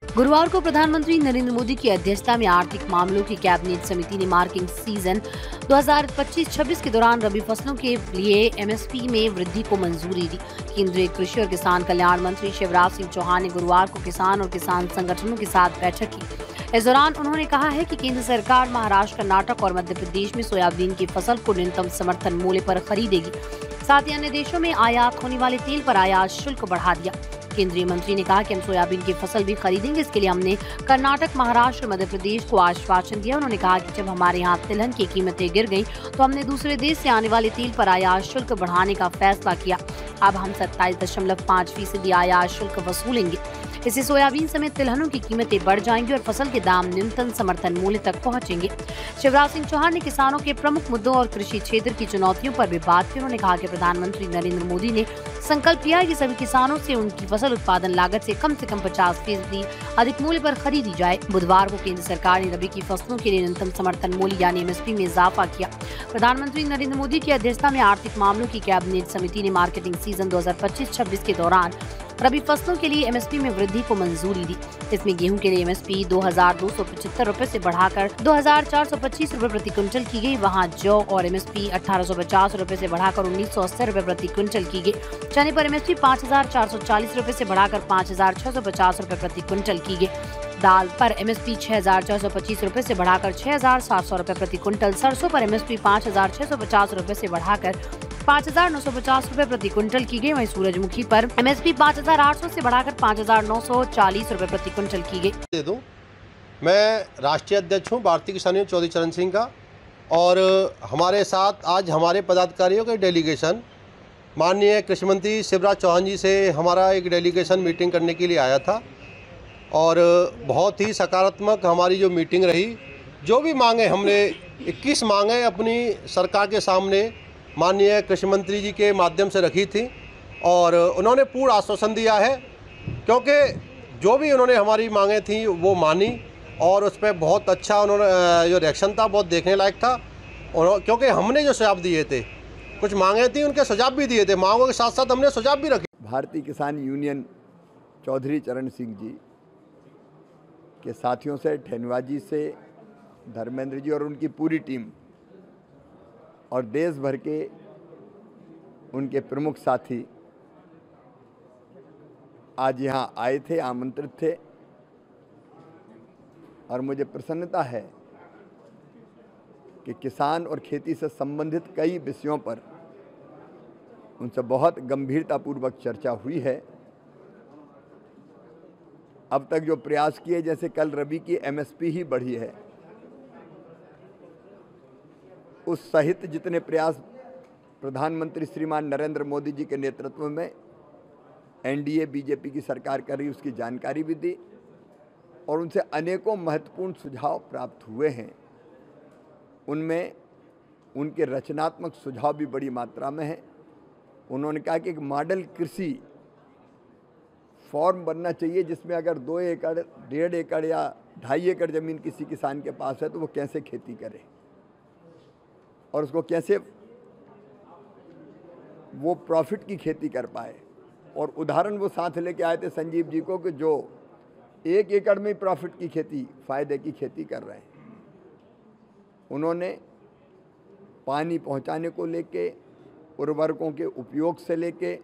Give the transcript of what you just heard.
गुरुवार को प्रधानमंत्री नरेंद्र मोदी की अध्यक्षता में आर्थिक मामलों की कैबिनेट समिति ने मार्केटिंग सीजन 2025-26 के दौरान रबी फसलों के लिए एमएसपी में वृद्धि को मंजूरी दी। केंद्रीय कृषि और किसान कल्याण मंत्री शिवराज सिंह चौहान ने गुरुवार को किसान और किसान संगठनों के साथ बैठक की। इस दौरान उन्होंने कहा है कि केंद्र सरकार महाराष्ट्र, कर्नाटक और मध्य प्रदेश में सोयाबीन की फसल को न्यूनतम समर्थन मूल्य पर खरीदेगी। साथ ही अन्य देशों में आयात होने वाले तेल पर आयात शुल्क बढ़ा दिया। केंद्रीय मंत्री ने कहा कि हम सोयाबीन की फसल भी खरीदेंगे। इसके लिए हमने कर्नाटक, महाराष्ट्र, मध्य प्रदेश को आश्वासन दिया। उन्होंने कहा कि जब हमारे यहाँ तिलहन की कीमतें गिर गईं, तो हमने दूसरे देश से आने वाले तेल पर आयात शुल्क बढ़ाने का फैसला किया। अब हम 27.5% आयात शुल्क वसूलेंगे। इससे सोयाबीन समेत तिलहनों की कीमतें बढ़ जाएंगी और फसल के दाम न्यूनतम समर्थन मूल्य तक पहुंचेंगे। शिवराज सिंह चौहान ने किसानों के प्रमुख मुद्दों और कृषि क्षेत्र की चुनौतियों पर भी बात की। उन्होंने कहा कि प्रधानमंत्री नरेंद्र मोदी ने संकल्प लिया है कि सभी किसानों से उनकी फसल उत्पादन लागत से कम 50% अधिक मूल्य पर खरीदी जाए। बुधवार को केंद्र सरकार ने रबी की फसलों के लिए न्यूनतम समर्थन मूल्य यानी एमएसपी में इजाफा किया। प्रधानमंत्री नरेंद्र मोदी की अध्यक्षता में आर्थिक मामलों की कैबिनेट समिति ने मार्केटिंग सीजन 2025-26 के दौरान रबी फसलों के लिए एमएसपी में वृद्धि को मंजूरी दी। इसमें गेहूं के लिए एमएसपी 2275 रुपए से बढ़ाकर 2425 रुपए प्रति क्विंटल की गई। वहां जौ और एमएसपी 1850 रुपए से बढ़ाकर 1980 रुपए प्रति क्विंटल की गई। चने पर एमएसपी 5440 रुपए से बढ़ाकर 5650 रुपए प्रति क्विंटल की गई। दाल पर एमएसपी 6425 रुपए से बढ़ाकर 6700 रुपए प्रति क्विंटल। सरसों पर एमएसपी 5650 रुपए से बढ़ाकर 5950 रुपए प्रति क्विंटल की गई। वहीं सूरजमुखी पर एमएसपी 5800 से बढ़ाकर 5940 रुपए प्रति क्विंटल की गई। दे दूं, मैं राष्ट्रीय अध्यक्ष हूं भारतीय किसान यूनियन चौधरी चरण सिंह का, और हमारे साथ आज हमारे पदाधिकारियों का डेलीगेशन माननीय कृषि मंत्री शिवराज चौहान जी से हमारा एक डेलीगेशन मीटिंग करने के लिए आया था, और बहुत ही सकारात्मक हमारी जो मीटिंग रही। जो भी मांगे हमने 21 मांगे अपनी सरकार के सामने माननीय कृषि मंत्री जी के माध्यम से रखी थी, और उन्होंने पूर्ण आश्वासन दिया है, क्योंकि जो भी उन्होंने हमारी मांगे थी वो मानी, और उस पर बहुत अच्छा उन्होंने जो रिएक्शन था बहुत देखने लायक था। क्योंकि हमने जो सुझाव दिए थे, कुछ मांगे थी, उनके सुझाव भी दिए थे, मांगों के साथ साथ हमने सुझाव भी रखे। भारतीय किसान यूनियन चौधरी चरण सिंह जी के साथियों से, ठेनवा जी से, धर्मेंद्र जी और उनकी पूरी टीम, और देश भर के उनके प्रमुख साथी आज यहाँ आए थे, आमंत्रित थे, और मुझे प्रसन्नता है कि किसान और खेती से संबंधित कई विषयों पर उनसे बहुत गंभीरतापूर्वक चर्चा हुई है। अब तक जो प्रयास किए, जैसे कल रबी की एमएसपी ही बढ़ी है, उस सहित जितने प्रयास प्रधानमंत्री श्रीमान नरेंद्र मोदी जी के नेतृत्व में एनडीए बीजेपी की सरकार कर रही, उसकी जानकारी भी दी, और उनसे अनेकों महत्वपूर्ण सुझाव प्राप्त हुए हैं। उनमें उनके रचनात्मक सुझाव भी बड़ी मात्रा में हैं। उन्होंने कहा कि एक मॉडल कृषि फॉर्म बनना चाहिए, जिसमें अगर 2 एकड़, 1.5 एकड़ या 2.5 एकड़ ज़मीन किसी किसान के पास है, तो वो कैसे खेती करे और उसको कैसे वो प्रॉफिट की खेती कर पाए। और उदाहरण वो साथ लेके आए थे संजीव जी को, कि जो 1 एकड़ में प्रॉफिट की खेती, फ़ायदे की खेती कर रहे हैं। उन्होंने पानी पहुंचाने को लेके, उर्वरकों के उपयोग से लेके